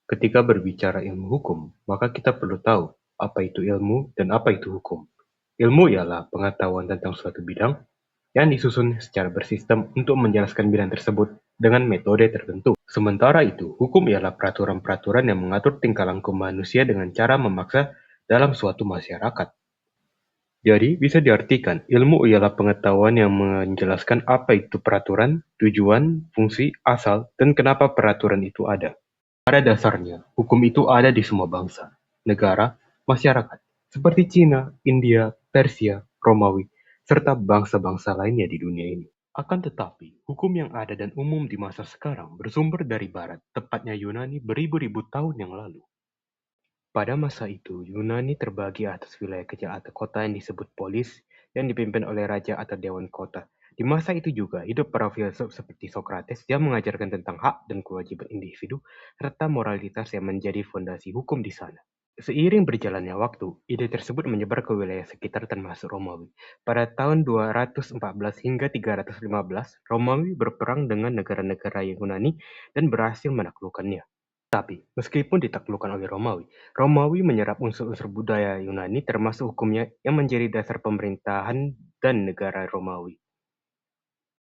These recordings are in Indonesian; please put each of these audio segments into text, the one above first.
Ketika berbicara ilmu hukum, maka kita perlu tahu apa itu ilmu dan apa itu hukum. Ilmu ialah pengetahuan tentang suatu bidang yang disusun secara bersistem untuk menjelaskan bidang tersebut dengan metode tertentu. Sementara itu, hukum ialah peraturan-peraturan yang mengatur tingkah laku manusia dengan cara memaksa dalam suatu masyarakat. Jadi, bisa diartikan, ilmu ialah pengetahuan yang menjelaskan apa itu peraturan, tujuan, fungsi, asal, dan kenapa peraturan itu ada. Pada dasarnya, hukum itu ada di semua bangsa, negara, masyarakat, seperti Cina, India, Persia, Romawi, serta bangsa-bangsa lainnya di dunia ini. Akan tetapi, hukum yang ada dan umum di masa sekarang bersumber dari Barat, tepatnya Yunani beribu-ribu tahun yang lalu. Pada masa itu, Yunani terbagi atas wilayah kecil atau kota yang disebut polis, yang dipimpin oleh raja atau dewan kota. Di masa itu juga hidup para filsuf seperti Socrates yang mengajarkan tentang hak dan kewajiban individu, serta moralitas yang menjadi fondasi hukum di sana. Seiring berjalannya waktu, ide tersebut menyebar ke wilayah sekitar termasuk Romawi. Pada tahun 214 hingga 315, Romawi berperang dengan negara-negara Yunani dan berhasil menaklukkannya. Tapi, meskipun ditaklukkan oleh Romawi, Romawi menyerap unsur-unsur budaya Yunani termasuk hukumnya yang menjadi dasar pemerintahan dan negara Romawi.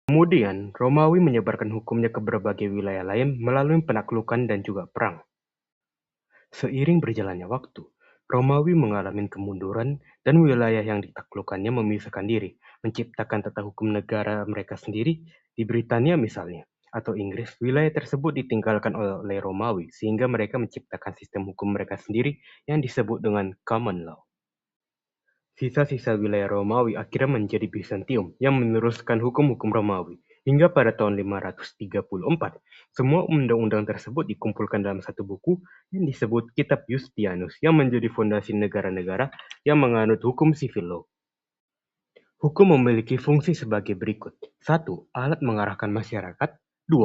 Kemudian, Romawi menyebarkan hukumnya ke berbagai wilayah lain melalui penaklukan dan juga perang. Seiring berjalannya waktu, Romawi mengalami kemunduran dan wilayah yang ditaklukkannya memisahkan diri, menciptakan tata hukum negara mereka sendiri. Di Britania misalnya, atau Inggris, wilayah tersebut ditinggalkan oleh Romawi sehingga mereka menciptakan sistem hukum mereka sendiri yang disebut dengan common law. Sisa-sisa wilayah Romawi akhirnya menjadi Bizantium yang meneruskan hukum-hukum Romawi. Hingga pada tahun 534, semua undang-undang tersebut dikumpulkan dalam satu buku yang disebut Kitab Justianus yang menjadi fondasi negara-negara yang menganut hukum civil law. Hukum memiliki fungsi sebagai berikut. 1. Alat mengarahkan masyarakat. 2.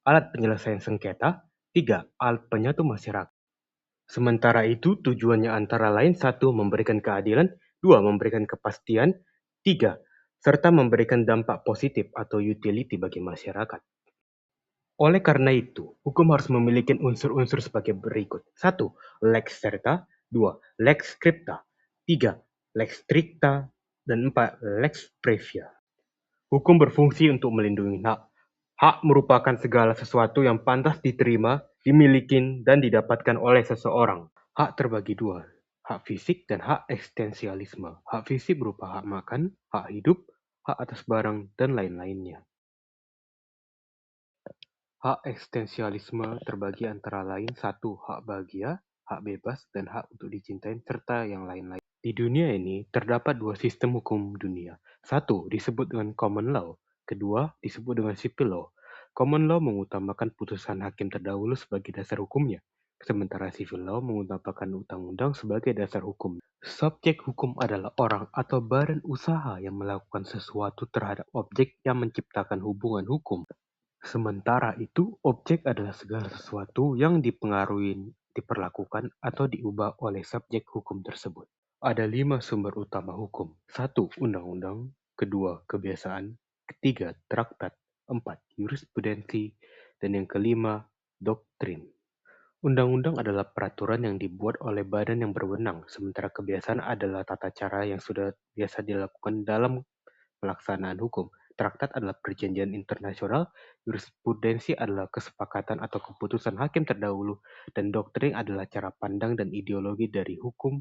Alat penyelesaian sengketa. 3. Alat penyatu masyarakat. Sementara itu, tujuannya antara lain 1. Memberikan keadilan, 2. Memberikan kepastian, 3. Serta memberikan dampak positif atau utility bagi masyarakat. Oleh karena itu, hukum harus memiliki unsur-unsur sebagai berikut. 1. Lex serta, 2. Lex scripta, 3. Lex stricta, dan 4. Lex previa. Hukum berfungsi untuk melindungi hak. Hak merupakan segala sesuatu yang pantas diterima, dimiliki, dan didapatkan oleh seseorang. Hak terbagi dua, hak fisik dan hak eksistensialisme. Hak fisik berupa hak makan, hak hidup, hak atas barang, dan lain-lainnya. Hak eksistensialisme terbagi antara lain 1. Hak bahagia, hak bebas, dan hak untuk dicintai, serta yang lain-lain. Di dunia ini, terdapat dua sistem hukum dunia. 1. Disebut dengan common law. Kedua, disebut dengan civil law. Common law mengutamakan putusan hakim terdahulu sebagai dasar hukumnya, sementara civil law mengutamakan undang-undang sebagai dasar hukum. Subjek hukum adalah orang atau badan usaha yang melakukan sesuatu terhadap objek yang menciptakan hubungan hukum. Sementara itu, objek adalah segala sesuatu yang dipengaruhi, diperlakukan, atau diubah oleh subjek hukum tersebut. Ada 5 sumber utama hukum. 1. Undang-undang. 2. Kebiasaan. 3. Traktat. 4. Jurisprudensi. Dan yang kelima, doktrin. Undang-undang adalah peraturan yang dibuat oleh badan yang berwenang, sementara kebiasaan adalah tata cara yang sudah biasa dilakukan dalam pelaksanaan hukum. Traktat adalah perjanjian internasional, jurisprudensi adalah kesepakatan atau keputusan hakim terdahulu, dan doktrin adalah cara pandang dan ideologi dari hukum